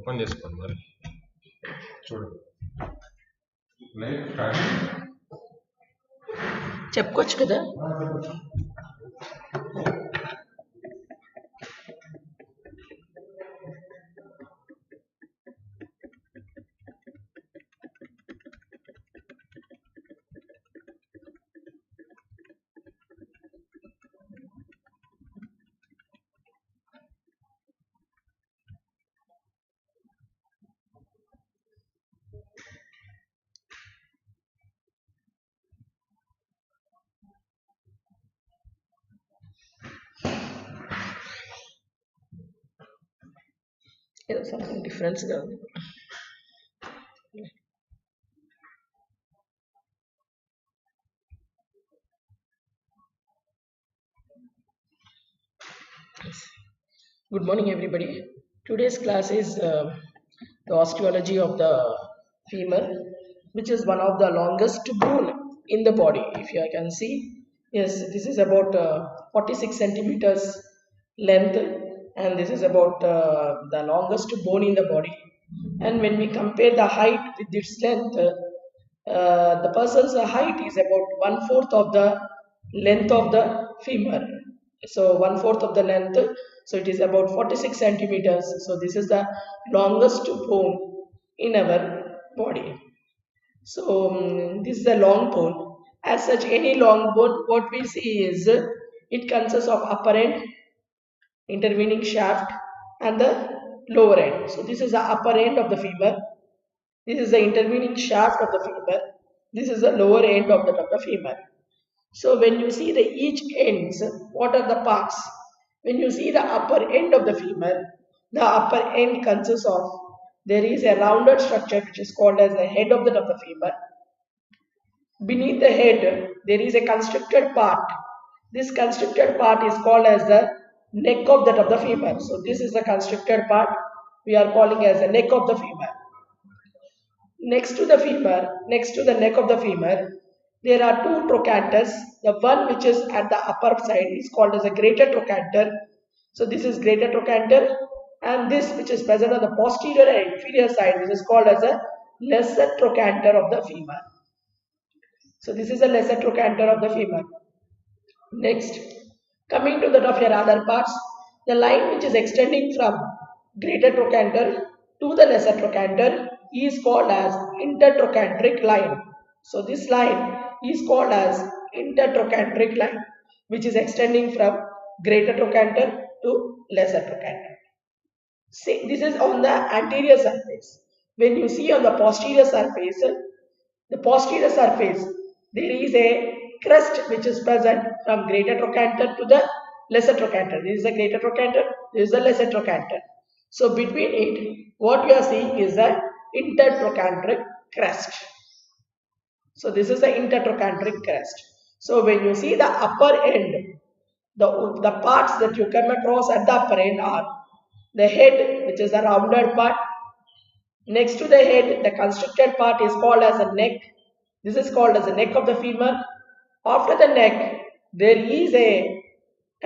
Open చేసుకోండి మరి చూడు చెప్పుకోవచ్చు కదా. ఏదో సంథింగ్ డిఫరెన్స్గా ఉంది. Good morning, everybody. Today's class is the osteology of the femur, which is one of the longest bone in the body. If you can see, yes, this is about 46 centimeters length, and this is about the longest bone in the body. And when we compare the height with its length, the person's height is about 1/4 of the length of the femur. So 1/4 of the length, so it is about 46 centimeters. So this is the longest bone in our body. So this is the long bone. As such, any long bone, what we see is it consists of upper end, intervening shaft, and the lower end. So this is the upper end of the femur. This is the intervening shaft of the femur. This is the lower end of the femur. So when you see the each ends, what are the parts? When you see the upper end of the femur, the upper end consists of, there is a rounded structure which is called as the head of the femur. Beneath the head, there is a constricted part. This constricted part is called as the neck of the femur. So this is the constricted part we are calling as the neck of the femur. Next to the femur, next to the neck of the femur, there are two trochanters. The one which is at the upper side is called as a greater trochanter. So this is greater trochanter, and this which is present on the posterior and inferior side, this is called as a lesser trochanter of the femur. So this is a lesser trochanter of the femur. Next, coming to the of your other parts, the line which is extending from greater trochanter to the lesser trochanter is called as intertrochanteric line. So this line is called as intertrochanteric line, which is extending from greater trochanter to lesser trochanter. See, this is on the anterior surface. When you see on the posterior surface, there is a crest which is present from greater trochanter to the lesser trochanter. This is the greater trochanter, this is the lesser trochanter. So between it, what you are seeing is the intertrochanteric crest. So this is the intertrochanteric crest. So when you see the upper end, the parts that you come across at the upper end are the head, which is a rounded part. Next to the head, the constricted part is called as a neck. This is called as the neck of the femur. After the neck, there is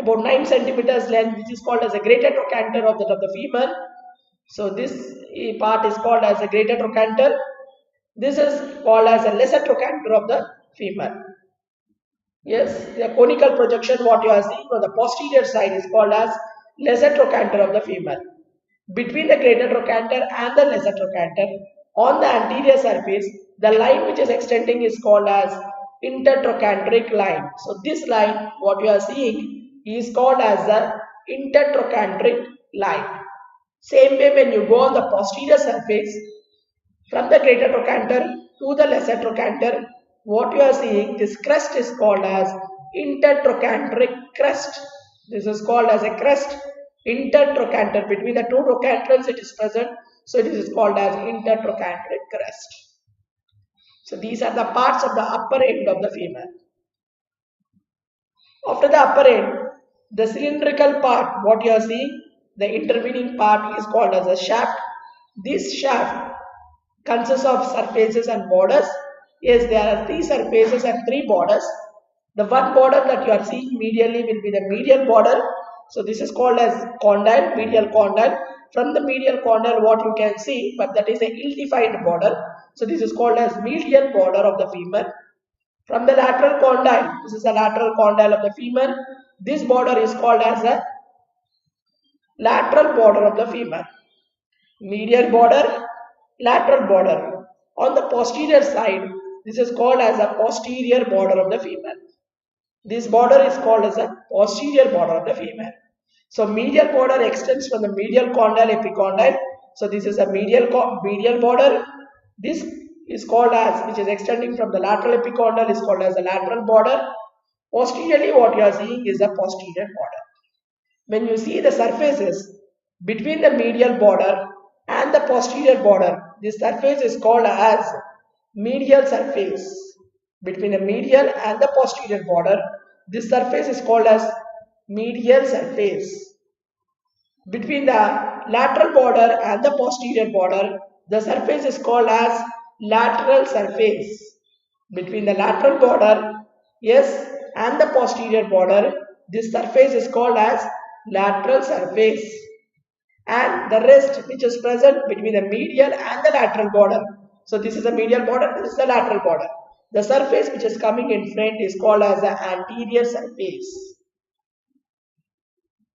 about 9 centimeters length, which is called as a greater trochanter of the femur. So this part is called as a greater trochanter. This is called as a lesser trochanter of the femur. Yes, the conical projection what you are seeing on the posterior side is called as lesser trochanter of the femur. Between the greater trochanter and the lesser trochanter, on the anterior surface, the line which is extending is called as intertrochanteric line. So this line what you are seeing is called as the intertrochanteric line. Same way, when you go on the posterior surface from the greater trochanter to the lesser trochanter, what you are seeing, this crest is called as intertrochanteric crest. This is called as a crest. Intertrochanter, between the two trochanters it is present, so this is called as intertrochanteric crest. So these are the parts of the upper end of the femur. After the upper end, the cylindrical part what you are seeing, the intervening part is called as a shaft. This shaft consists of surfaces and borders. Yes, there are 3 surfaces and 3 borders. The one border that you are seeing medially will be the medial border. So this is called as condyle, medial condyle, from the medial condyle what you can see, but that is a ill-defined border. So this is called as medial border of the femur. From the lateral condyle, this is the lateral condyle of the femur. This border is called as a lateral border of the femur. Medial border, lateral border. On the posterior side, this is called as a posterior border of the femur. This border is called as a posterior border of the femur. So medial border extends from the medial condyle epicondyle. So this is a medial border. This is called as, which is extending from the lateral epicondyle, is called as a lateral border. Posteriorly what you are seeing is a posterior border. When you see the surfaces between the medial border and the posterior border, this surface is called as medial surface. Between the medial and the posterior border, this surface is called as medial surface. Between the lateral border and the posterior border, the surface is called as lateral surface. Between the lateral border, yes, and the posterior border, this surface is called as lateral surface. And the rest which is present between the medial and the lateral border. So this is the medial border, this is the lateral border. The surface which is coming in front is called as the anterior surface.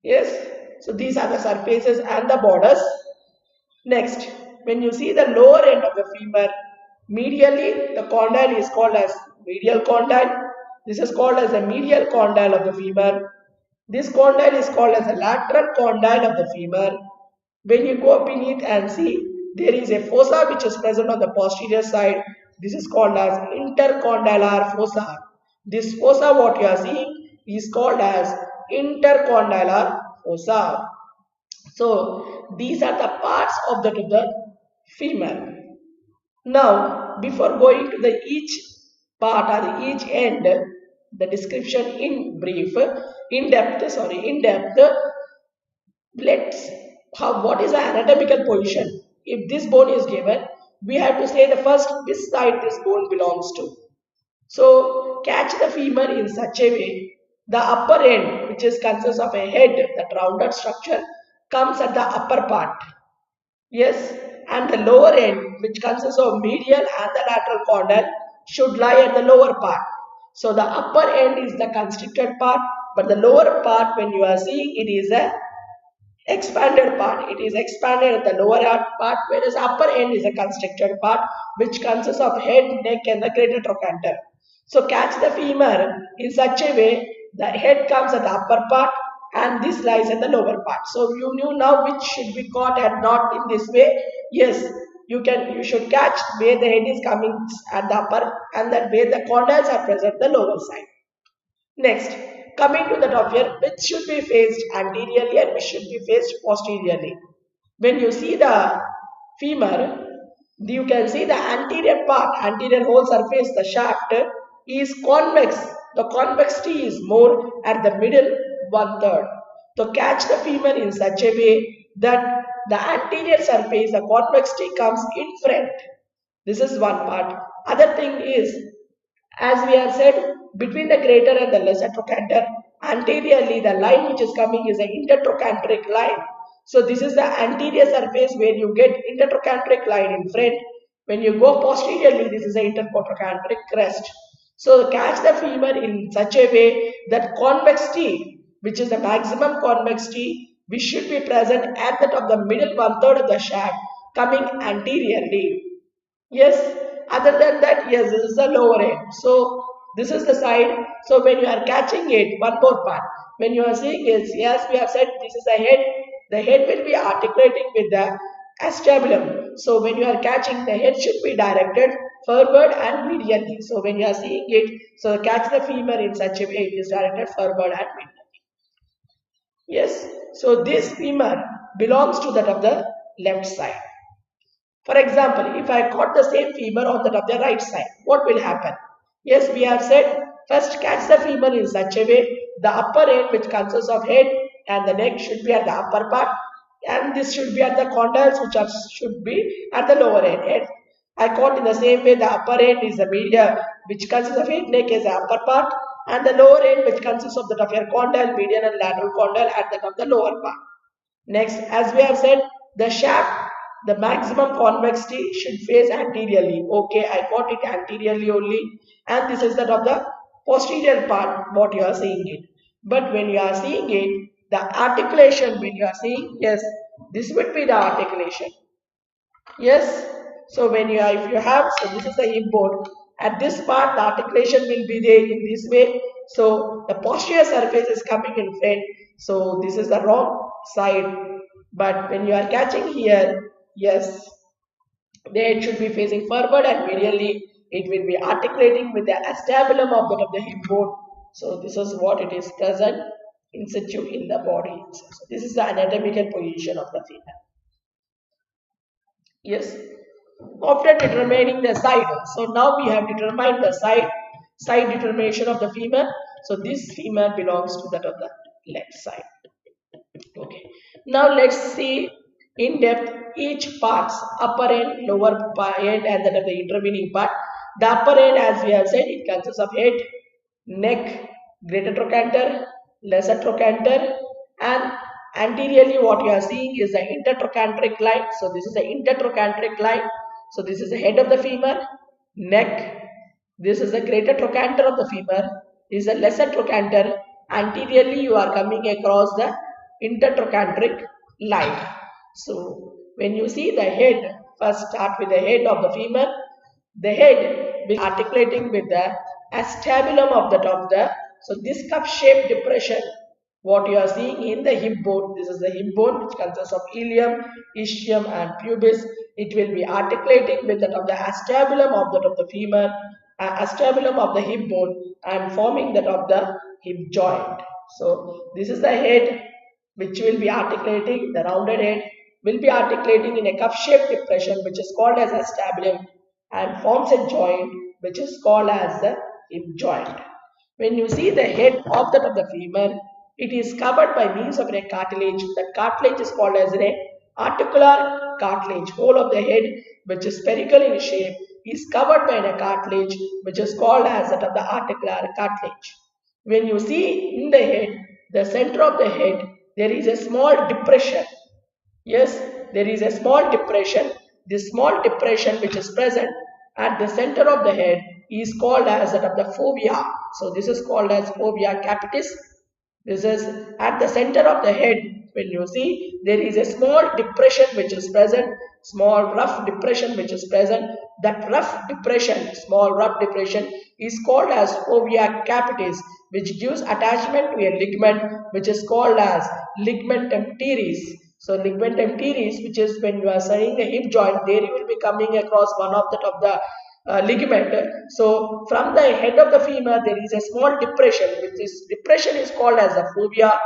Yes, so these are the surfaces and the borders. Next, when you see the lower end of the femur, medially the condyle is called as medial condyle. This is called as the medial condyle of the femur. This condyle is called as the lateral condyle of the femur. When you go beneath and see, there is a fossa which is present on the posterior side. This is called as intercondylar fossa. This fossa what you are seeing is called as intercondylar fossa. So these are the parts of the femur. Now before going to the each part or each end, the description in brief, in depth, let's have what is the anatomical position. If this bone is given, we have to say the first which side this bone belongs to. So catch the femur in such a way, the upper end, which is consists of a head, that rounded structure, comes at the upper part. Yes, and the lower end, which consists of medial and the lateral condyle, should lie at the lower part. So the upper end is the constricted part, but the lower part, when you are seeing, it is a expanded part. It is expanded at the lower part, whereas upper end is a constricted part, which consists of head, neck, and the greater trochanter. So catch the femur in such a way, the head comes at the upper part and this lies at the lower part. So you knew now which should be caught and not in this way. Yes, you should catch where the head is coming at the upper and that where the condyles are present at the lower side. Next, coming to the top here, which should be faced anteriorly and which should be faced posteriorly. When you see the femur, you can see the anterior part, anterior whole surface, the shaft is convex. The convexity is more at the middle 1/3. To catch the femur in such a way that the anterior surface, the convexity comes in front. This is one part. Other thing is, as we have said, between the greater and the lesser trochanter, anteriorly the line which is coming is an intertrochanteric line. So this is the anterior surface where you get intertrochanteric line in front. When you go posteriorly, this is the intertrochanteric crest. So catch the femur in such a way that convexity, which is the maximum convexity, which should be present at the top, the middle 1/3 of the shaft, coming anteriorly. Yes, other than that, yes, this is the lower end. So this is the side. So when you are catching it, one more part. When you are seeing it, yes, we have said this is the head. The head will be articulating with the acetabulum. So when you are catching, the head should be directed forward and medially. So when you are seeing it, so catch the femur in such a way, it is directed forward and medially. Yes, so this femur belongs to that of the left side. For example, if I caught the same femur on that of the right side, what will happen? Yes, we have said first catch the femur in such a way, the upper end which consists of head and the neck should be at the upper part, and this should be at the condyles which should be at the lower end. I caught in the same way, the upper end is the medial which consists of head, neck is the upper part, and the lower end which consists of the top your condyle, median and lateral condyle at the top of the lower part. Next, as we have said, the shaft, the maximum convexity should face anteriorly. Okay, I got it anteriorly only, and this is that of the posterior part, what you are seeing it. But when you are seeing it, the articulation, when you are seeing, yes, this would be the articulation. Yes, so when you are, if you have, so this is the hip bone. At this part, the articulation will be there in this way. So the posterior surface is coming in front. So this is the wrong side. But when you are catching here, yes, there it should be facing forward and medially it will be articulating with the acetabulum of the hip bone. So this is what it is present in situ in the body. So this is the anatomical position of the femur. Yes. After determining the side, so now we have determined the side determination of the femur. So this femur belongs to that of the left side. Okay. Now let's see in depth each parts, upper end, lower end, and that of the intervening part. The upper end, as we have said, it consists of head, neck, greater trochanter, lesser trochanter, and anteriorly what you are seeing is the intertrochanteric line. So this is the intertrochanteric line. So this is the head of the femur, neck. This is the greater trochanter of the femur. This is the lesser trochanter. Anteriorly you are coming across the intertrochanteric line. So when you see the head, first start with the head of the femur. The head will articulating with the acetabulum of the top. So this cup-shaped depression, what you are seeing in the hip bone, this is the hip bone which consists of ilium, ischium and pubis. It will be articulating with that of the acetabulum of the femur, acetabulum of the hip bone, and forming that of the hip joint. So this is the head which will be articulating, the rounded head will be articulating in a cup-shaped depression which is called as acetabulum and forms a joint which is called as the hip joint. When you see the head of the femur, it is covered by means of a cartilage. That cartilage is called as an articular cartilage. Whole of the head, which is spherical in shape, is covered by a cartilage which is called as that of the articular cartilage. When you see in the head, the center of the head, there is a small depression. Yes, there is a small depression. This small depression which is present at the center of the head is called as that of the fovea. So this is called as fovea capitis. This is at the center of the head. When you see, there is a small depression which is present, small rough depression which is present. That rough depression, small rough depression is called as fovea capitis, which gives attachment to a ligament which is called as ligamentum teres. So ligamentum teres, which is when you are studying the hip joint, there you will be coming across one of the ligament. So from the head of the femur there is a small depression, which is depression is called as the fovea.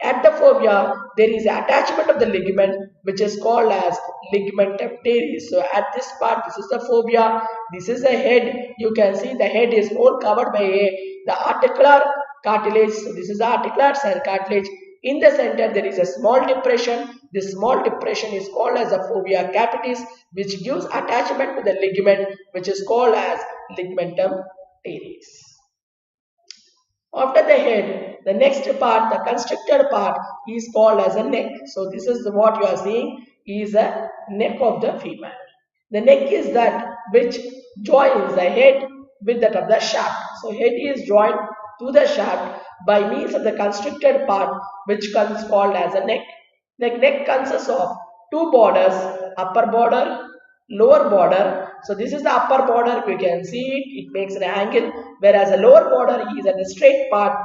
At the fovea there is an attachment of the ligament which is called as ligamentum teres. So at this part, this is the fovea, this is the head. You can see the head is all covered by the articular cartilage. So this is the articular cartilage. In the center there is a small depression. This small depression is called as the fovea capitis, which gives attachment to the ligament which is called as ligamentum teres. After the head, the next part, the constricted part, is called as a neck. So this is what you are seeing is a neck of the femur. The neck is that which joins the head with that of the shaft. So head is joined to the shaft by means of the constricted part which comes called as a neck. The neck consists of two borders, upper border, lower border. So this is the upper border, you can see it makes an angle, whereas the lower border is at the straight part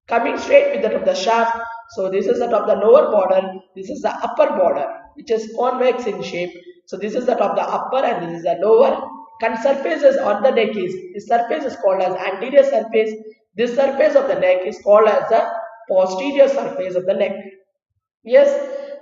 coming straight with that of the shaft. So this is that of the lower border, this is the upper border which is convex in shape. So this is that of the upper and this is the lower. Surfaces on the neck is, this surface is called as anterior surface. This surface of the neck is called as the posterior surface of the neck. Yes,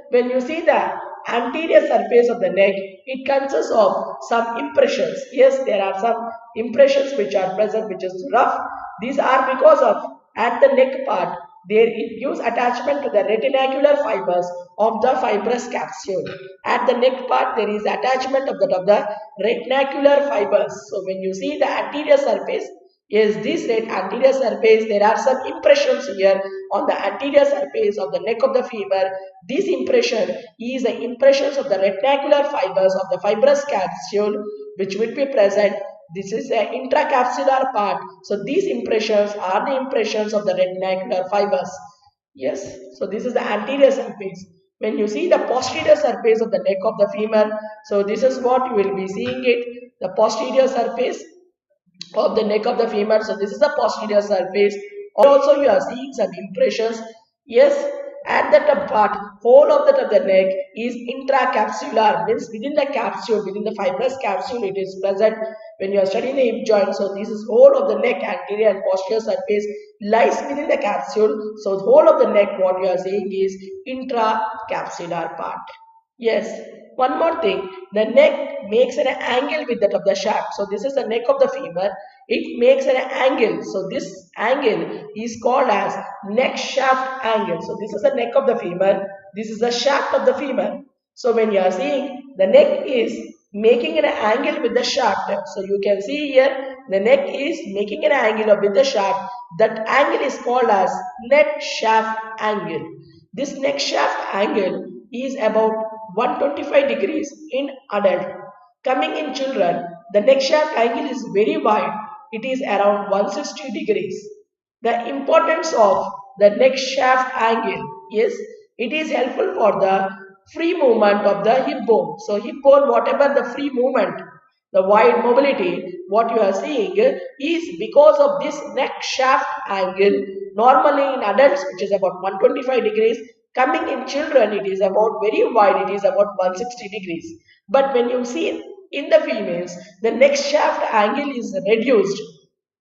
when you see the anterior surface of the neck, it consists of some impressions. Yes, there are some impressions which are present which is rough. These are because of at the neck part, there it gives attachment to the retinacular fibers of the fibrous capsule. At the neck part, there is attachment of the retinacular fibers. So when you see the anterior surface, Yes, this red anterior surface, there are some impressions here on the anterior surface of the neck of the femur. This impression is the impressions of the reticular fibers of the fibrous capsule which will be present. This is the intracapsular part. So these impressions are the impressions of the reticular fibers. Yes, so this is the anterior surface. When you see the posterior surface of the neck of the femur, so this is what you will be seeing it, the posterior surface of the neck of the femur. So this is the posterior surface. Also you are seeing some impressions. Yes, at the top part, whole of the neck is intracapsular, means within the capsule, within the fibrous capsule it is present when you are studying the hip joint. So this is whole of the neck, anterior and posterior surface lies within the capsule. So the whole of the neck, what you are saying is intracapsular part. Yes, one more thing, the neck makes an angle with that of the shaft. So this is the neck of the femur. It makes an angle. So this angle is called as neck shaft angle. So this is the neck of the femur. This is the shaft of the femur. So when you are seeing the neck is making an angle with the shaft. So you can see here the neck is making an angle with the shaft. That angle is called as neck shaft angle. This neck shaft angle is about 125 degrees in adult. Coming in children, the neck shaft angle is very wide. It is around 160 degrees. The importance of the neck shaft angle is it is helpful for the free movement of the hip bone. So hip bone, whatever the free movement, the wide mobility, what you are seeing is because of this neck shaft angle. Normally in adults, which is about 125 degrees, coming in children, it is about very wide, it is about 160 degrees. But when you see in the females, the neck shaft angle is reduced.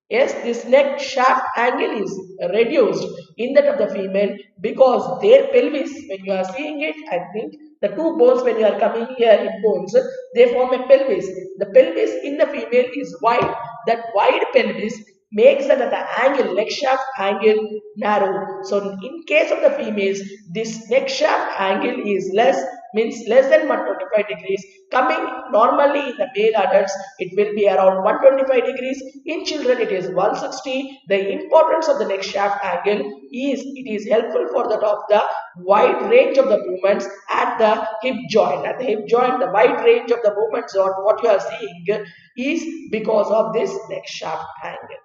Yes, this neck shaft angle is reduced in that of the female because their pelvis, when you are seeing it, I think the two bones, when you are coming here in bones, they form a pelvis. The pelvis in the female is wide. That wide pelvis makes that the angle, neck shaft angle narrow. So in case of the females, this neck shaft angle is less, means less than 125 degrees. Coming normally in the male adults, it will be around 125 degrees. In children, it is 160. The importance of the neck shaft angle is it is helpful for that of the wide range of the movements at the hip joint. At the hip joint, the wide range of the movements or what you are seeing is because of this neck shaft angle.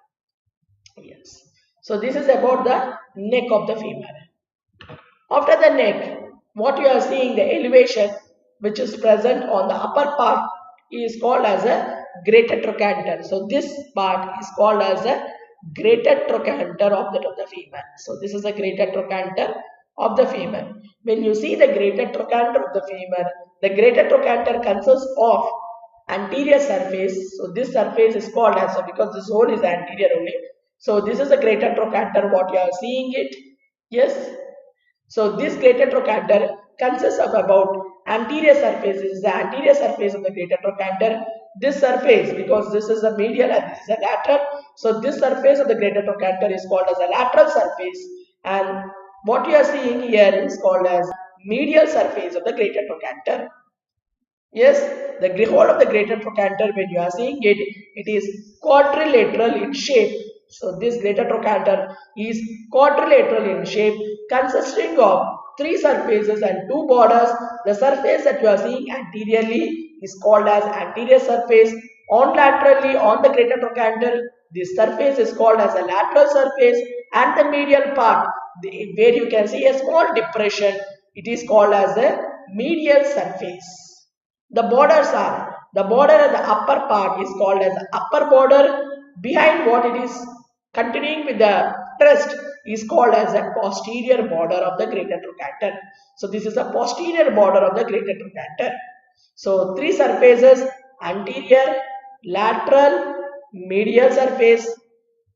Yes. So this is about the neck of the femur. After the neck, what you are seeing, the elevation which is present on the upper part is called as a greater trochanter. So this part is called as a greater trochanter of the femur. So this is a greater trochanter of the femur. When you see the greater trochanter of the femur, the greater trochanter consists of anterior surface. So this surface is called as, so because this hole is anterior only. So this is a greater trochanter, what you are seeing it. Yes. So this greater trochanter consists of about anterior surface. This is the anterior surface of the greater trochanter. This surface, because this is a medial and this is a lateral, so this surface of the greater trochanter is called as a lateral surface, and what you are seeing here is called as medial surface of the greater trochanter. Yes, the whole of the greater trochanter, when you are seeing it, it is quadrilateral in shape. So this greater trochanter is quadrilateral in shape, consisting of three surfaces and two borders. The surface that you are seeing anteriorly is called as anterior surface. On laterally on the greater trochanter, this surface is called as a lateral surface, and the medial part, where you can see a small depression, it is called as a medial surface. The borders are, the border at the upper part is called as the upper border. Behind what it is continuing with the crest is called as a posterior border of the greater trochanter. So this is the posterior border of the greater trochanter. So three surfaces, anterior, lateral, medial surface,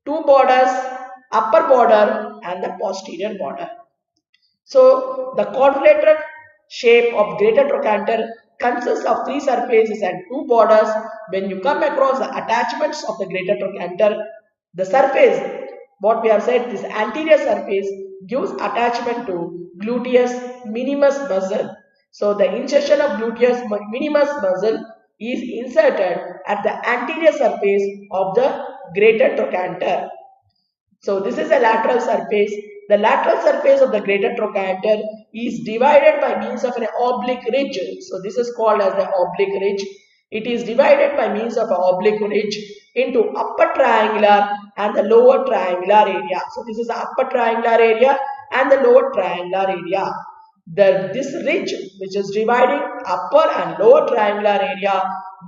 two borders, upper border and the posterior border. So the quadrilateral shape of greater trochanter consists of three surfaces and two borders. When you come across the attachments of the greater trochanter, the surface, what we have said, this anterior surface gives attachment to gluteus minimus muscle. So the insertion of gluteus minimus muscle is inserted at the anterior surface of the greater trochanter. So this is a lateral surface. The lateral surface of the greater trochanter is divided by means of an oblique ridge. So this is called as the oblique ridge. It is divided by means of an oblique ridge into upper triangular and the lower triangular area. So this is the upper triangular area and the lower triangular area. This ridge, which is dividing upper and lower triangular area,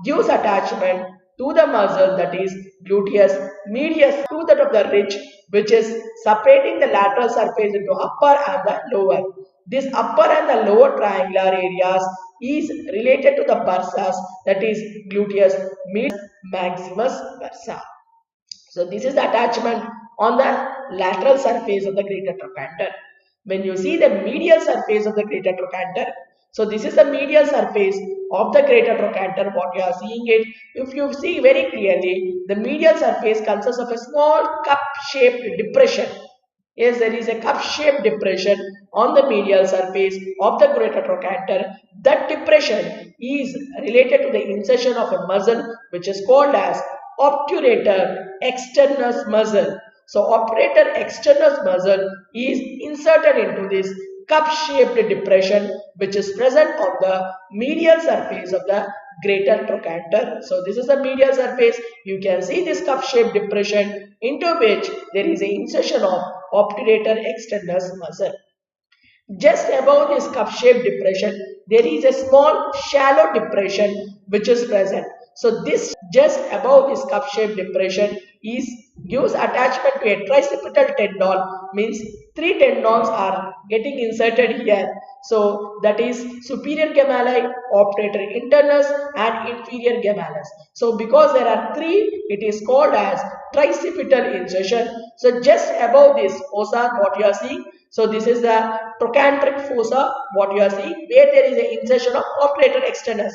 gives attachment to the muscle, that is gluteus medius, to that of the ridge, which is separating the lateral surface into upper and the lower. This upper and the lower triangular areas is related to the bursas, that is gluteus medius maximus bursa. So this is the attachment on the lateral surface of the greater trochanter. When you see the medial surface of the greater trochanter, so this is the medial surface of the greater trochanter, what you are seeing it. If you see very clearly, the medial surface consists of a small cup-shaped depression. Yes, there is a cup-shaped depression on the medial surface of the greater trochanter. That depression is related to the insertion of a muscle which is called as obturator externus muscle. So obturator externus muscle is inserted into this cup-shaped depression which is present on the medial surface of the greater trochanter. So this is the medial surface. You can see this cup-shaped depression into which there is an insertion of obturator externus muscle. Just above this cup-shaped depression, there is a small shallow depression which is present. So this just above this cup-shaped depression gives attachment to a tricipital tendon, means 3 tendons are getting inserted here. So that is superior gemelli, obturator internus and inferior gemellus. So because there are 3, it is called as tricipital insertion. So just above this fossa, what you are seeing, so this is the trochanteric fossa, what you are seeing, where there is an insertion of obturator externus.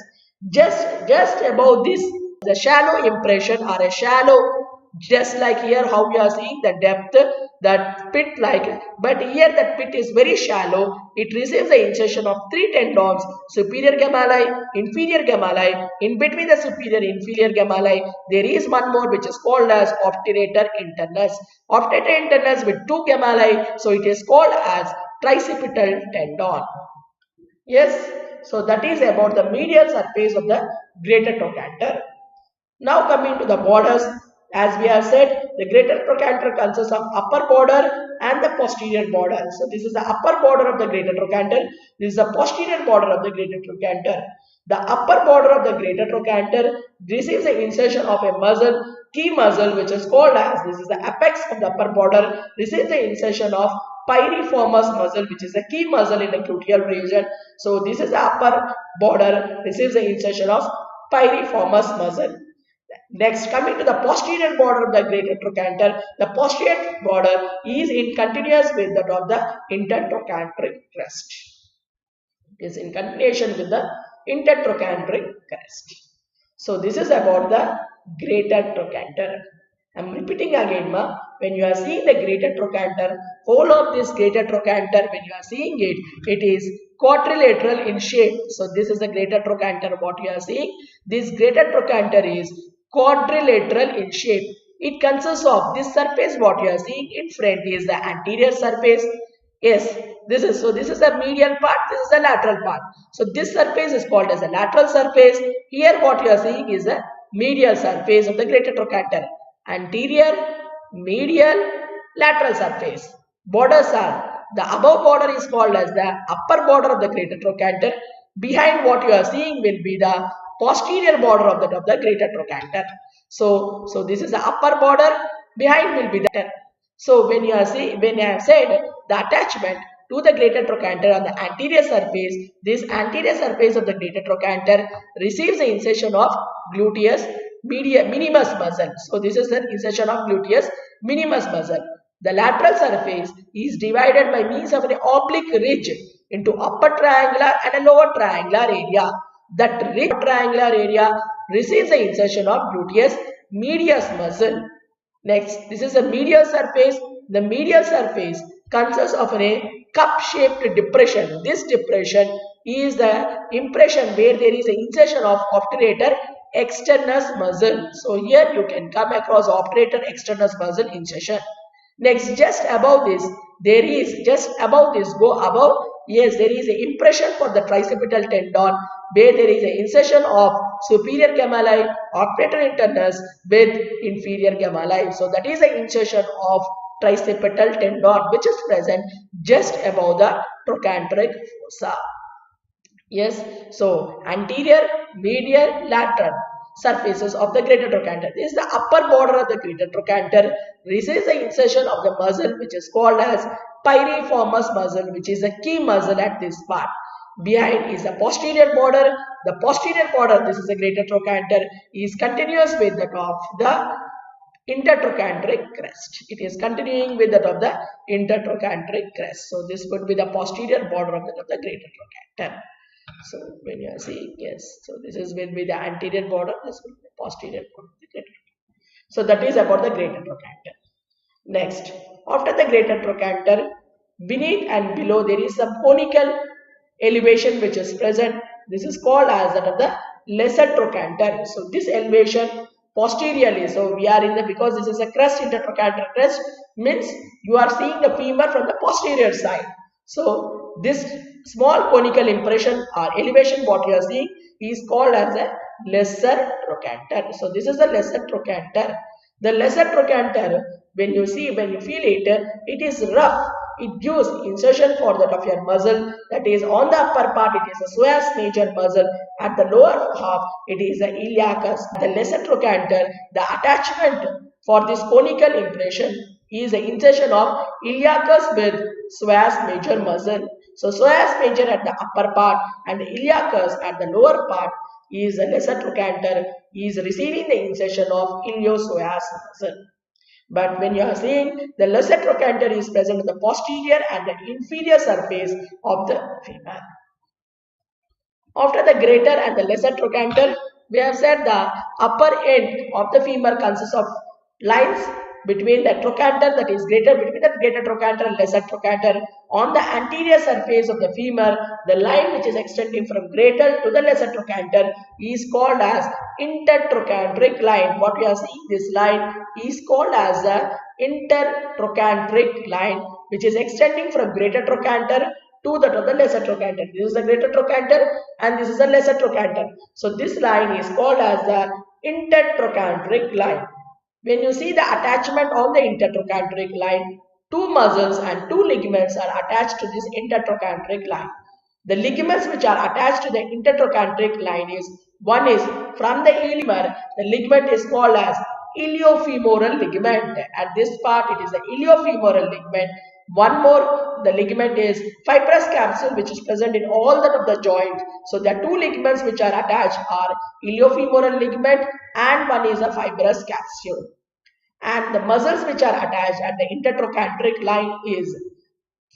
Just above this, the shallow impression or a shallow, just like here how you are seeing the depth, that pit like, but here that pit is very shallow. It receives the insertion of 3 tendons, superior gemelli, inferior gemelli. In between the superior inferior gemelli, there is one more which is called as obturator internus. Obturator internus with 2 gemelli, so it is called as tricipital tendon. Yes, so that is about the medial surface of the greater trochanter. Now coming to the borders, as we have said, the greater trochanter consists of upper border and the posterior border. So this is the upper border of the greater trochanter. This is the posterior border of the greater trochanter. The upper border of the greater trochanter receives the insertion of a muscle, key muscle, which is called as, this is the apex of the upper border, receives the insertion of piriformis muscle, which is a key muscle in the gluteal region. So this is the upper border, receives the insertion of piriformis muscle. Next, coming to the posterior border of the greater trochanter, the posterior border is in continuous with that of the intertrochanteric crest. It is in continuation with the intertrochanteric crest. So this is about the greater trochanter. I am repeating again, when you are seeing the greater trochanter, whole of this greater trochanter, when you are seeing it, it is quadrilateral in shape. So this is the greater trochanter, what you are seeing. This greater trochanter is quadrilateral in shape. It consists of this surface, what you are seeing in front is the anterior surface. Yes, this is the medial part, this is the lateral part. So this surface is called as a lateral surface. Here what you are seeing is the medial surface of the greater trochanter. Anterior, medial, lateral surface. Borders are, the above border is called as the upper border of the greater trochanter. Behind what you are seeing will be the posterior border of the greater trochanter. So this is the upper border, behind will be the. So when I have said the attachment to the greater trochanter on the anterior surface, this anterior surface of the greater trochanter receives the insertion of gluteus minimus muscle. So this is the insertion of gluteus minimus muscle. The lateral surface is divided by means of an oblique ridge into upper triangular and a lower triangular area. That ridge triangular area receives the insertion of gluteus medius muscle. Next, this is the medial surface. The medial surface consists of a cup-shaped depression. This depression is the impression where there is an insertion of obturator externus muscle. So here you can come across obturator externus muscle insertion. Next, just above this, there is go above. Yes, there is an impression for the tricipital tendon where there is an insertion of superior gamma obturator internus with inferior gamma. So that is the insertion of tricipital tendon which is present just above the trochanteric fossa. Yes, so anterior, medial, lateral surfaces of the greater trochanter. This is the upper border of the greater trochanter. This is the insertion of the muscle which is called as piriformis muscle, which is a key muscle at this part. Behind is the posterior border. The posterior border, this is the greater trochanter, is continuous with that of the intertrochanteric crest. It is continuing with that of the intertrochanteric crest. So this would be the posterior border of the greater trochanter. So when you are seeing, yes, so this is will be the anterior border, this will be the posterior border of the greater trochanter. So that is about the greater trochanter. Next, after the greater trochanter, beneath and below there is a conical elevation which is present. This is called as that of the lesser trochanter. So this elevation posteriorly, so we are in the, because this is a crest, intertrochanter crest, means you are seeing the femur from the posterior side. So this small conical impression or elevation what you are seeing is called as a lesser trochanter. So this is the lesser trochanter. The lesser trochanter, when you feel it, it is rough. It gives insertion for that of your muscle, that is on the upper part it is a psoas major muscle, at the lower half it is the iliacus. The lesser trochanter, the attachment for this conical impression is the insertion of iliacus with psoas major muscle. So psoas major at the upper part and the iliacus at the lower part is the lesser trochanter is receiving the insertion of iliopsoas muscle. But when you are seeing, the lesser trochanter is present in the posterior and the inferior surface of the femur. After the greater and the lesser trochanter, we have said the upper end of the femur consists of lines between the trochanter, that is between the greater trochanter and lesser trochanter. On the anterior surface of the femur, the line which is extending from greater to the lesser trochanter is called as intertrochanteric line. What we are seeing, this line is called as the intertrochanteric line, which is extending from greater trochanter to that of the lesser trochanter. This is the greater trochanter and this is the lesser trochanter. So this line is called as the intertrochanteric line. When you see the attachment on the intertrochanteric line, two muscles and two ligaments are attached to this intertrochanteric line. The ligaments which are attached to the intertrochanteric line is, one is from the femur, the ligament is called as iliofemoral ligament. At this part it is the iliofemoral ligament. One more, the ligament is fibrous capsule which is present in all that of the joint. So the two ligaments which are attached are iliofemoral ligament and one is a fibrous capsule. And the muscles which are attached at the intertrochanteric line is,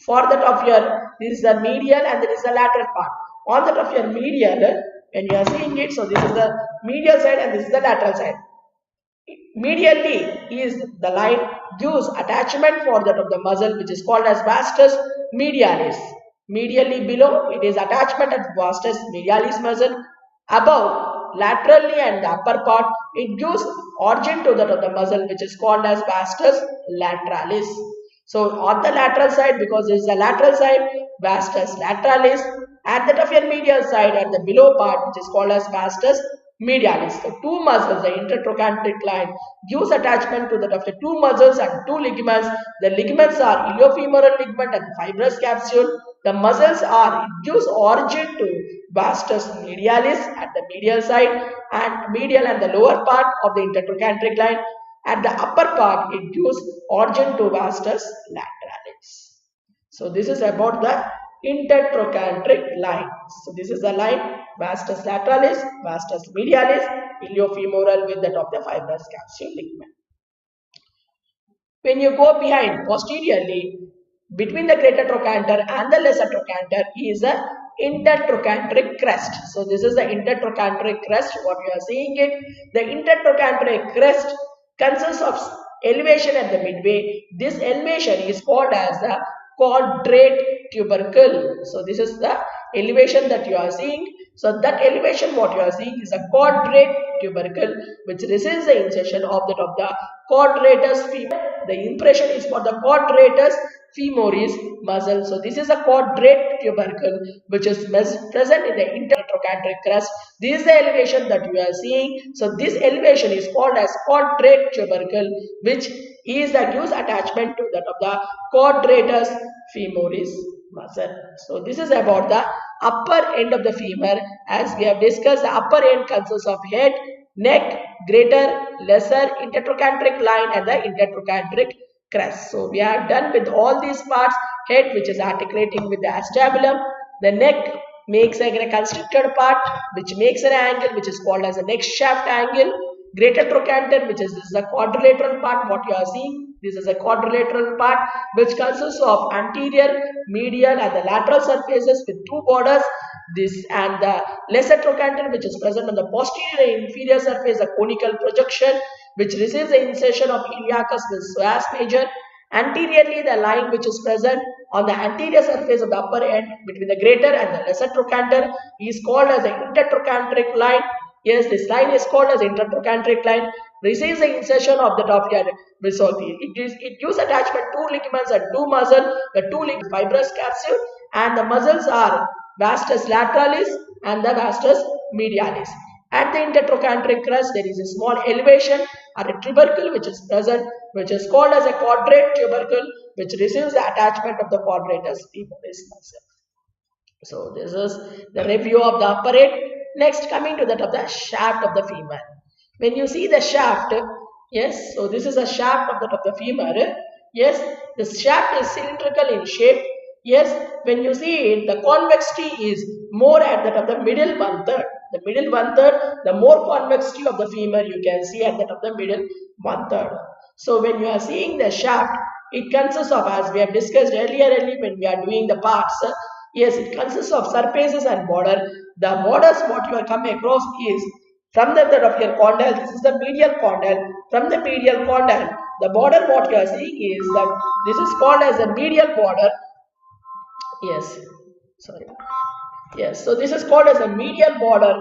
for that of your, this is the medial and this is the lateral part. On that of your medial, when you are seeing it, so this is the medial side and this is the lateral side. Medially is the line gives attachment for that of the muscle which is called as vastus medialis. Medially below it is attachment at vastus medialis muscle. Above, laterally and the upper part, it gives origin to that of the muscle which is called as vastus lateralis. So on the lateral side, because this is the lateral side, vastus lateralis. At that of your medial side, at the below part which is called as vastus medialis. So two muscles, the intertrochanteric line gives attachment to that of the two muscles and two ligaments. The ligaments are iliofemoral ligament and fibrous capsule. The muscles are, it gives origin to vastus medialis at the medial side and medial and the lower part of the intertrochanteric line. At the upper part, it gives origin to vastus lateralis. So this is about the intertrochanteric line. So this is the line vastus lateralis, vastus medialis, iliofemoral with that of the fibrous capsule ligament. When you go behind posteriorly, between the greater trochanter and the lesser trochanter is a intertrochanteric crest. So this is the intertrochanteric crest, what you are seeing it. The intertrochanteric crest consists of elevation at the midway. This elevation is called as the quadrate tubercle. So this is the elevation that you are seeing. So that elevation what you are seeing is a quadrate tubercle which receives the insertion of the quadratus femur. The impression is for the quadratus femoris muscle. So this is a quadrate tubercle which is present in the intertrochanteric crest. This is the elevation that you are seeing. So this elevation is called as quadrate tubercle, which is the gives attachment to that of the quadratus femoris muscle. So this is about the upper end of the femur. As we have discussed, the upper end consists of head, neck, greater, lesser, intertrochanteric line and the intertrochanteric crest. So we are done with all these parts. Head, which is articulating with the acetabulum. The neck makes a constricted part which makes an angle which is called as a neck shaft angle. Greater trochanter, which is this is a quadrilateral part what you are seeing. This is a quadrilateral part which consists of anterior, medial and the lateral surfaces with two borders. This and the lesser trochanter which is present on the posterior and inferior surface, a conical projection which receives the insertion of iliacus with psoas major. Anteriorly, the line which is present on the anterior surface of the upper end between the greater and the lesser trochanter is called as the intertrochanteric line. Yes, this line is called as intertrochanteric line. Receives the insertion of the top here. So it gives attachment two ligaments and two muscles. The two ligaments fibrous capsule and the muscles are vastus lateralis and the vastus medialis. At the intertrochanteric crest, there is a small elevation or a tubercle which is present, which is called as a quadrate tubercle, which receives the attachment of the quadratus femoris muscle. So this is the review of the upper end. Next, coming to that of the shaft of the femur. When you see the shaft, yes, so this is a shaft of the femur. Yes, the shaft is cylindrical in shape. Yes, when you see it, the convexity is more at that of the middle one third. The middle one third, the more convexity of the femur you can see at that of the middle one third. So when you are seeing the shaft, it consists of, as we have discussed earlier when we are doing the parts, yes, it consists of surfaces and border. The borders what you are coming across is from the of your condyle. This is the medial condyle. From the medial condyle, the border what you are seeing is that this is called as a medial border. Yes, sorry. Yes, so this is called as a medial border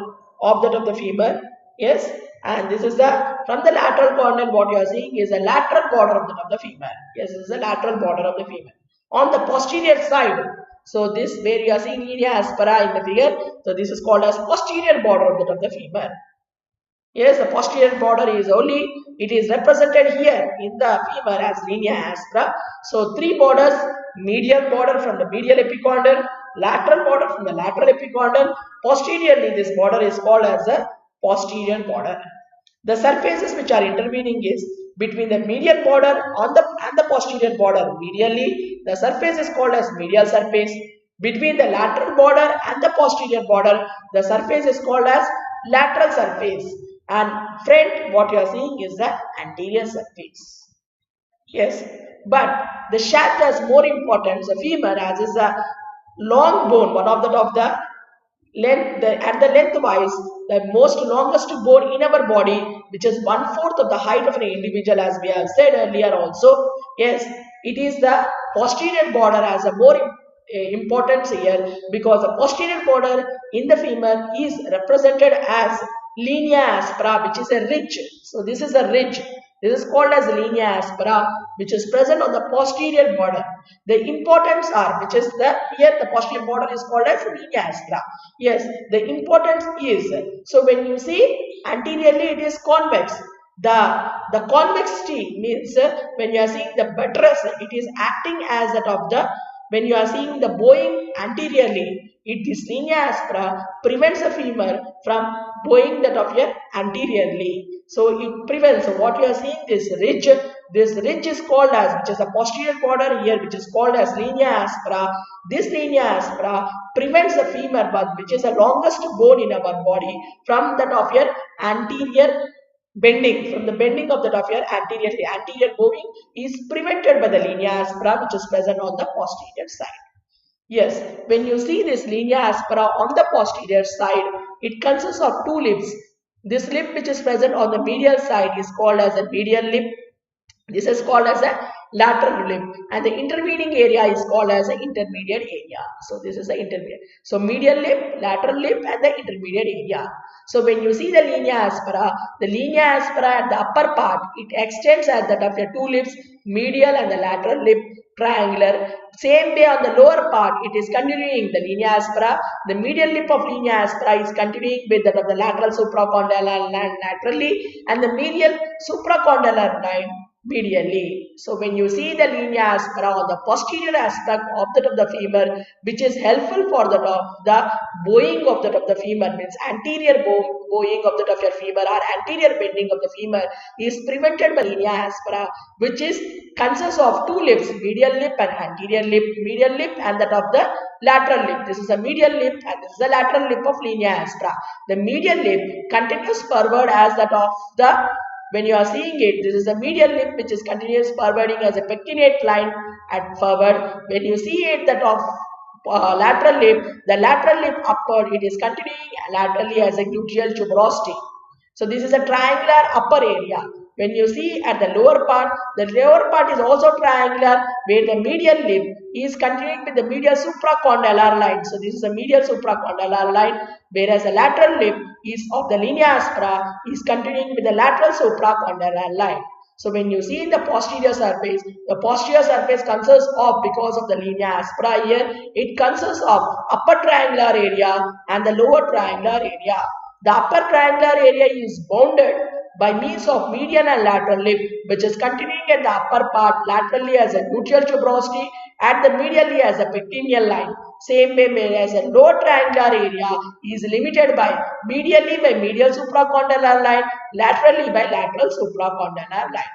of that of the femur. Yes, and this is the from the lateral condyle what you are seeing is a lateral border of the femur. Yes, this is the lateral border of the femur. On the posterior side, so this where you are seeing linea aspera in the figure, so this is called as posterior border of the femur. Yes, the posterior border is only, it is represented here in the femur as linea aspera. So three borders, medial border from the medial epicondyle, lateral border from the lateral epicondyle, posteriorly this border is called as a posterior border. The surfaces which are intervening is between the medial border and the posterior border. Medially, the surface is called as medial surface. Between the lateral border and the posterior border, the surface is called as lateral surface. And front, what you are seeing is the anterior surface. Yes, but the shaft has more importance. The femur as is a long bone, one of the length, at the lengthwise, the most longest bone in our body, which is 1/4 of the height of an individual, as we have said earlier also. Yes, it is the posterior border as a more importance here, because the posterior border in the femur is represented as linea aspera, which is a ridge. So this is a ridge. This is called as linea aspera, which is present on the posterior border. The importance are, which is the here the posterior border is called as linea aspera. Yes, the importance is, so when you see anteriorly it is convex. The convexity means when you are seeing the buttress, it is acting as that of the, when you are seeing the bowing anteriorly, it is linea aspera prevents the femur from bowing that of your anteriorly. So it prevents, so what you are seeing, this ridge is called as, which is a posterior border here, which is called as linea aspera. This linea aspera prevents the femur, which is the longest bone in our body, from that of your anterior bending, from the bending of that of your anterior. The anterior bowing is prevented by the linea aspera, which is present on the posterior side. Yes, when you see this linea aspera on the posterior side, it consists of two lips. This lip which is present on the medial side is called as a medial lip. This is called as a lateral lip, and the intervening area is called as an intermediate area. So this is the intermediate. So medial lip, lateral lip, and the intermediate area. So when you see the linea aspera at the upper part, it extends at that of your two lips, medial and the lateral lip, triangular. Same way on the lower part, it is continuing the linea aspera. The medial lip of linea aspera is continuing with that of the lateral supracondylar line laterally, and the medial supracondylar line medially. So when you see the linea aspera on the posterior aspect of the femur, which is helpful for the bowing of the femur, means anterior bowing of your femur or anterior bending of the femur is prevented by linea aspera, which is consists of two lips, medial lip and anterior lip, medial lip and that of the lateral lip. This is a medial lip and this is the lateral lip of linea aspera. The medial lip continues forward as that of the, when you are seeing it, this is a medial lip which is continuous forwarding as a pectinate line at forward. When you see it that of lateral lip, the lateral lip upward, it is continuing laterally as a gluteal tuberosity. So this is a triangular upper area. When you see at the lower part is also triangular, where the medial lip is continuing with the medial supracondylar line. So this is a medial supracondylar line, whereas the lateral lip is of the linea aspera is continuing with the lateral supracondylar line. So when you see in the posterior surface consists of, because of the linea aspera here, it consists of upper triangular area and the lower triangular area. The upper triangular area is bounded by means of median and lateral lip, which is continuing at the upper part laterally as a gluteal tuberosity and the medially as a pectineal line. Same way, whereas a lower triangular area is limited by medially by medial supracondylar line, laterally by lateral supracondylar line.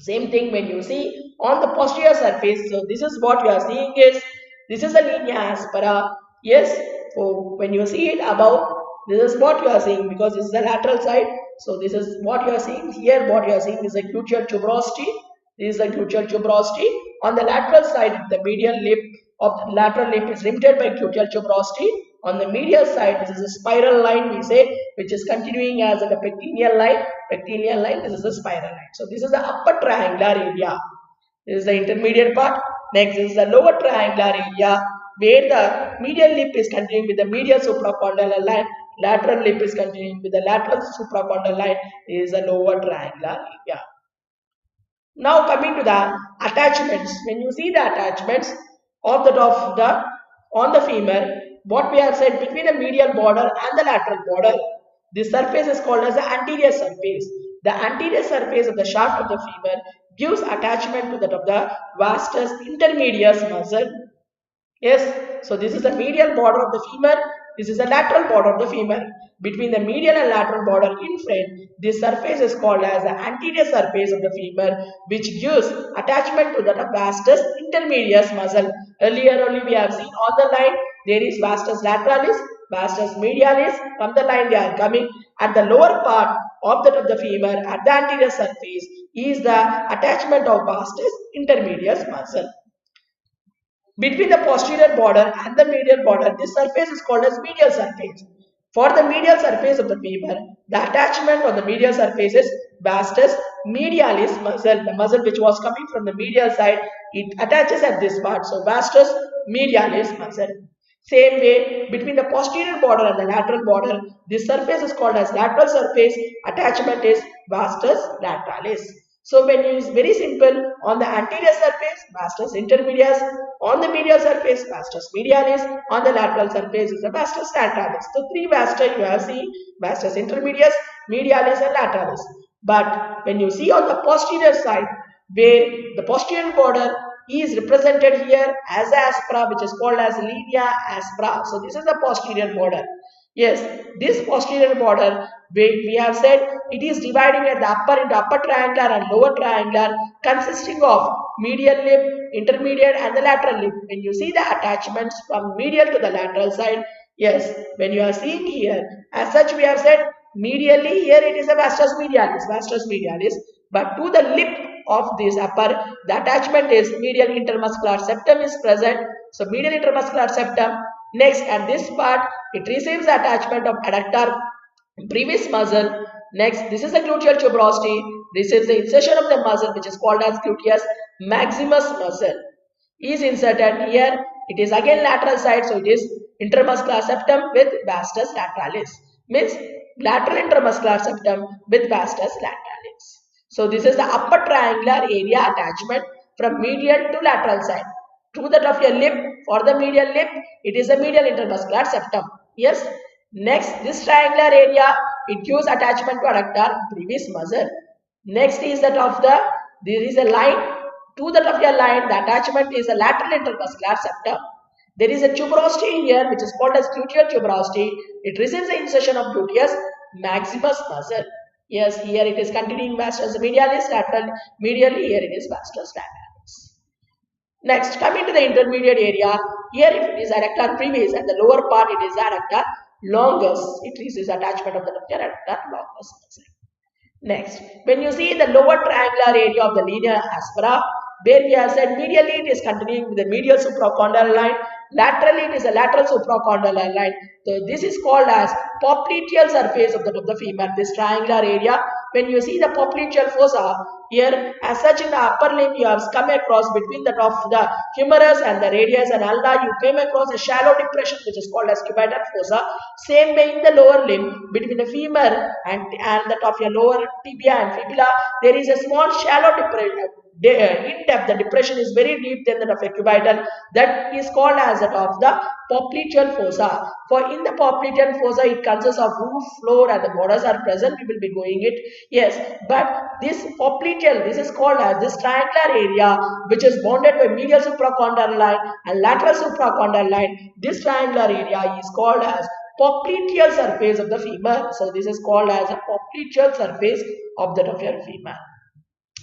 Same thing when you see on the posterior surface. So this is what you are seeing is, this is a linea aspera. Yes, so when you see it above, this is what you are seeing, because this is the lateral side. So this is what you are seeing here. What you are seeing is a gluteal tuberosity. This is the gluteal tuberosity. On the lateral side, the medial lip of the lateral lip is limited by gluteal tuberosity. On the medial side, this is a spiral line, we say, which is continuing as a pectineal line. Pectineal line, this is a spiral line. So this is the upper triangular area. This is the intermediate part. Next is the lower triangular area, where the medial lip is continuing with the medial supracondylar line. Lateral lip is continuing with the lateral supracondylar line. Is the lower triangular area. Now coming to the attachments. When you see the attachments of on the femur, what we have said, between the medial border and the lateral border, this surface is called as the anterior surface. The anterior surface of the shaft of the femur gives attachment to that of the vastus intermedius muscle. Yes, so this is the medial border of the femur. This is the lateral border of the femur. Between the medial and lateral border in front, this surface is called as the anterior surface of the femur, which gives attachment to the vastus intermedius muscle. Earlier only we have seen on the line, there is vastus lateralis, vastus medialis. From the line they are coming. At the lower part of the femur, at the anterior surface, is the attachment of vastus intermedius muscle. Between the posterior border and the medial border, this surface is called as medial surface. For the medial surface of the femur, the attachment on the medial surface is vastus medialis muscle. The muscle which was coming from the medial side, it attaches at this part. So vastus medialis muscle. Same way, between the posterior border and the lateral border, this surface is called as lateral surface. Attachment is vastus lateralis. So when you use very simple, on the anterior surface, vastus intermedius, on the medial surface, vastus medialis, on the lateral surface is the vastus lateralis. So three vastus you have seen, vastus intermedius, medialis and lateralis. But when you see on the posterior side, where the posterior border is represented here as aspera, which is called as linea aspera. So this is the posterior border. Yes, this posterior border, we have said it is dividing at the upper into upper triangular and lower triangular, consisting of medial lip, intermediate and the lateral lip. When you see the attachments from medial to the lateral side, yes, when you are seeing here, as such we have said medially, here it is a vastus medialis, but to the lip of this upper, the attachment is medial intermuscular septum is present. So medial intermuscular septum. Next, at this part, it receives the attachment of adductor brevis muscle. Next, this is the gluteal tuberosity. This is the insertion of the muscle which is called as gluteus maximus muscle is inserted here. It is again lateral side, so it is intermuscular septum with vastus lateralis. Means lateral intermuscular septum with vastus lateralis. So this is the upper triangular area attachment from medial to lateral side. To that of your lip, for the medial lip, it is a medial intermuscular septum. Yes. Next, this triangular area, it gives attachment to adductor brevis muscle. Next is that of the, there is a line. To that of your line, the attachment is a lateral intermuscular septum. There is a tuberosity here which is called as gluteal tuberosity. It receives the insertion of gluteus maximus muscle. Yes, here it is continuing vastus medialis, lateral medially, here it is vastus lateralis. Next, coming to the intermediate area, here if it is adductor brevis and the lower part it is adductor longus, it receives attachment of the adductor longus muscle. Next, when you see the lower triangular area of the linea aspera, where we have said medially it is continuing with the medial supracondylar line, laterally it is a lateral supracondylar line. So this is called as popliteal surface of the femur, this triangular area. When you see the popliteal fossa, here as such in the upper limb you have come across between the top of the humerus and the radius and ulna, you came across a shallow depression which is called as cubital fossa. Same way in the lower limb between the femur and the top of your lower tibia and fibula, there is a small shallow depression. In depth, the depression is very deep than that of a cubital. That is called as that of the popliteal fossa. For in the popliteal fossa, it consists of roof, floor, and the borders are present. We will be going it. Yes, but this popliteal, this is called as this triangular area which is bounded by medial supracondylar line and lateral supracondylar line. This triangular area is called as popliteal surface of the femur. So this is called as a popliteal surface of the your femur.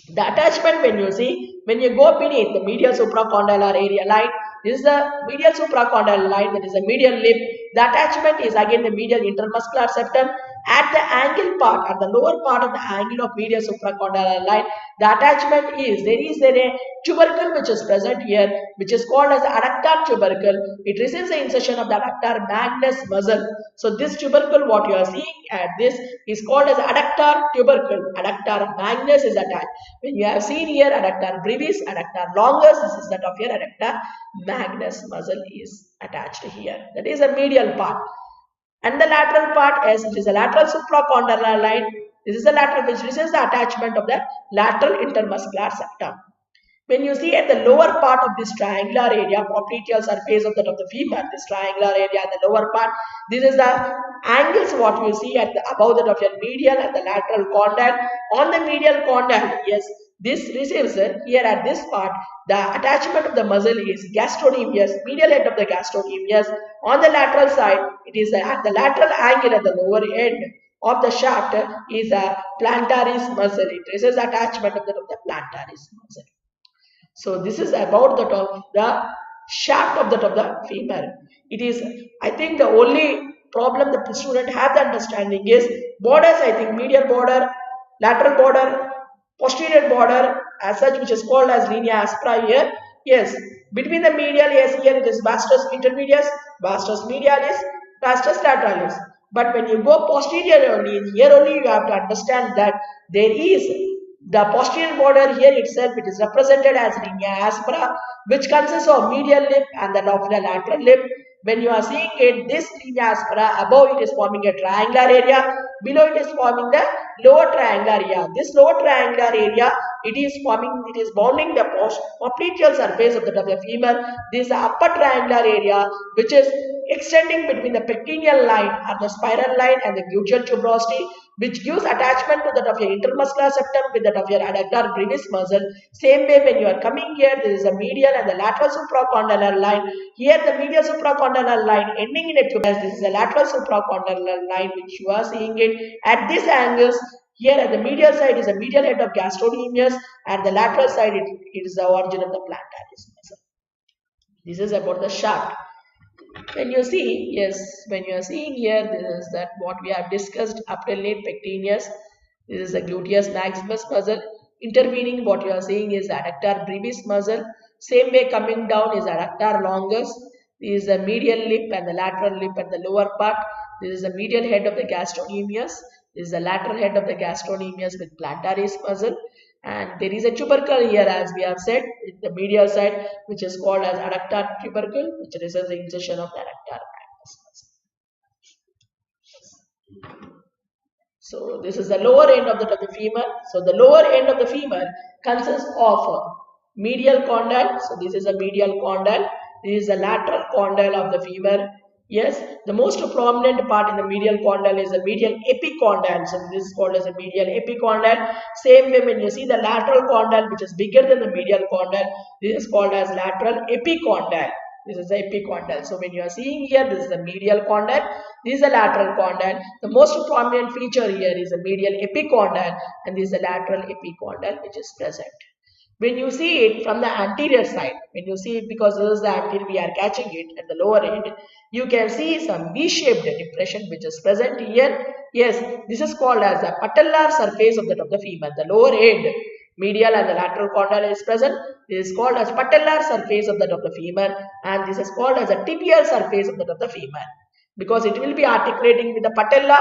The attachment when you see, when you go beneath the medial supracondylar area line, this is the medial supracondylar line, that is the medial lip. The attachment is again the medial intermuscular septum. At the angle part, at the lower part of the angle of medial supracondylar line, the attachment is, there is a tubercle which is present here, which is called as the adductor tubercle. It receives the insertion of the adductor magnus muscle. So this tubercle, what you are seeing at this, is called as adductor tubercle. Adductor magnus is attached. When you have seen here adductor brevis, adductor longus, this is that of your adductor magnus muscle is attached here. That is a medial part. And the lateral part is, it is a lateral supracondylar line. This is the lateral which receives the attachment of the lateral intermuscular septum. When you see at the lower part of this triangular area, popliteal surface of the femur, this triangular area at the lower part, this is the angles what you see at the above that of your medial and the lateral condyle. On the medial condyle, yes, this receives here at this part, the attachment of the muscle is gastrocnemius, medial head of the gastrocnemius. On the lateral side, it is at the lateral angle at the lower end of the shaft is a plantaris muscle. It receives attachment of the plantaris muscle. So this is about the shaft of the femur. It is, I think, the only problem the student have the understanding is borders. I think medial border, lateral border, posterior border as such, which is called as linea aspera here. Yes, between the medial, yes, here it is vastus intermedius, vastus medialis, vastus lateralis. But when you go posterior only, here only you have to understand that there is the posterior border here itself, it is represented as linea aspera, which consists of medial lip and the lateral lip. When you are seeing it, this linea aspera, above it is forming a triangular area, below it is forming the lower triangular area. This lower triangular area, it is bounding the popliteal surface of the femur. This is the upper triangular area which is extending between the pectineal line or the spiral line and the gluteal tuberosity, which gives attachment to that of your intermuscular septum with that of your adductor brevis muscle. Same way when you are coming here, there is a medial and the lateral supracondylar line. Here the medial supracondylar line ending in a tuberous. This is a lateral supracondylar line which you are seeing it at these angles. Here at the medial side is a medial head of gastrocnemius and the lateral side it is the origin of the plantaris muscle. This is about the shaft. When you see, yes, when you are seeing here, this is that what we have discussed, aptellate pectineus. This is the gluteus maximus muscle. Intervening, what you are seeing is adductor brevis muscle. Same way coming down is adductor longus. This is the medial lip and the lateral lip at the lower part. This is the medial head of the gastrocnemius. This is the lateral head of the gastrocnemius with plantaris muscle. and there is a tubercle here, as we have said, in the medial side, which is called as adductor tubercle, which results in insertion of the adductor magnus muscle. So this is the lower end of the femur. So the lower end of the femur consists of medial condyle. So this is a medial condyle. This is the lateral condyle of the femur. Yes, the most prominent part in the medial condyle is the medial epicondyle. So this is called as a medial epicondyle. Same way, when you see the lateral condyle, which is bigger than the medial condyle, this is called as lateral epicondyle. This is the epicondyle. So when you are seeing here, this is the medial condyle, this is the lateral condyle. The most prominent feature here is the medial epicondyle, and this is the lateral epicondyle which is present. When you see it from the anterior side, when you see it, because this is the anterior, we are catching it at the lower end, you can see some V-shaped depression which is present here. Yes, this is called as the patellar surface of the femur. The lower end, medial and the lateral condyle is present. This is called as patellar surface of the femur, and this is called as a tibial surface of the femur, because it will be articulating with the patella.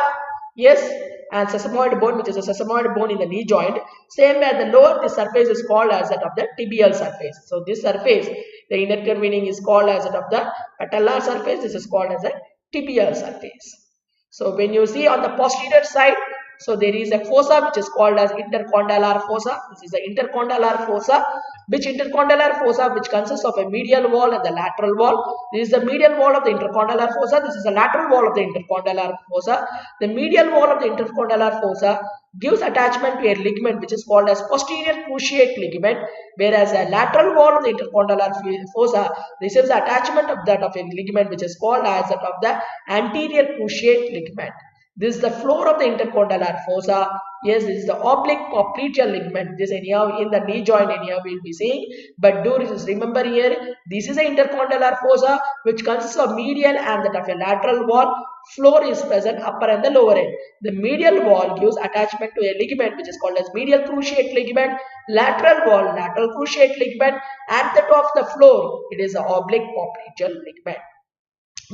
Yes, and sesamoid bone, which is a sesamoid bone in the knee joint. Same as the lower, this surface is called as that of the tibial surface. So this surface, the intervening is called as that of the patellar surface. This is called as a tibial surface. So when you see on the posterior side, so there is a fossa which is called as intercondylar fossa. This is the intercondylar fossa. Which intercondylar fossa, which consists of a medial wall and the lateral wall. This is the medial wall of the intercondylar fossa. This is the lateral wall of the intercondylar fossa. The medial wall of the intercondylar fossa gives attachment to a ligament which is called as posterior cruciate ligament, whereas a lateral wall of the intercondylar fossa receives the attachment of that of a ligament which is called as that of the anterior cruciate ligament. This is the floor of the intercondylar fossa. Yes, this is the oblique popliteal ligament. This anyhow in the knee joint anyhow we will be seeing. But do remember here, this is the intercondylar fossa which consists of medial and that of a lateral wall. Floor is present upper and the lower end. The medial wall gives attachment to a ligament which is called as medial cruciate ligament. Lateral wall, lateral cruciate ligament. At the top of the floor, it is the oblique popliteal ligament.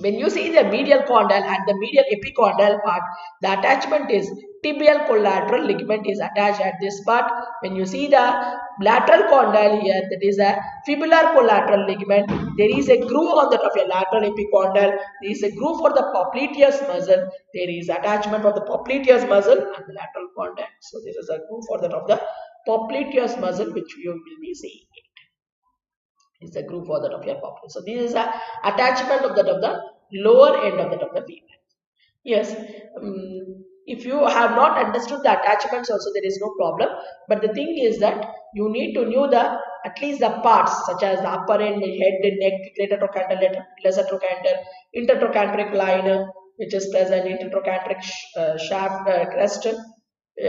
When you see the medial condyle and the medial epicondyle part, the attachment is tibial collateral ligament is attached at this part. When you see the lateral condyle here, that is a fibular collateral ligament. There is a groove on that of a lateral epicondyle. There is a groove for the popliteus muscle. There is attachment of the popliteus muscle and the lateral condyle. So this is a groove for that of the popliteus muscle which you will be seeing. Is the groove for that of your popliteus. So this is a attachment of that of the lower end of the femur. Yes, if you have not understood the attachments also, there is no problem. But the thing is that you need to know the at least the parts such as the upper end, head, neck, greater trochanter, lesser trochanter, intertrochanteric line which is present, intertrochanteric shaft crest,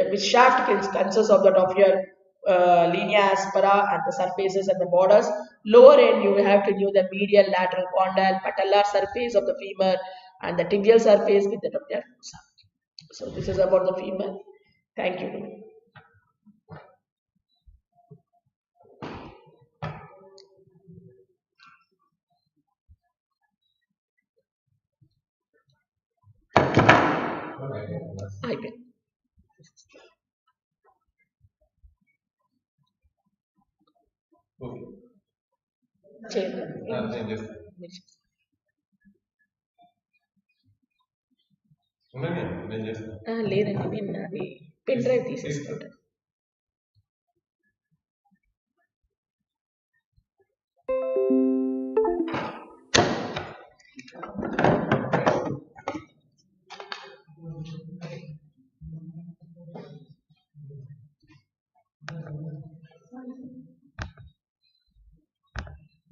which shaft consists of that of your linea aspera and the surfaces and the borders. Lower end, you have to know the medial lateral condyle, patellar surface of the femur and the tibial surface with the fossa. So this is about the femur. Thank you. iPad. లేదండి నేను అది pen drive తీసేసుకుంటాను.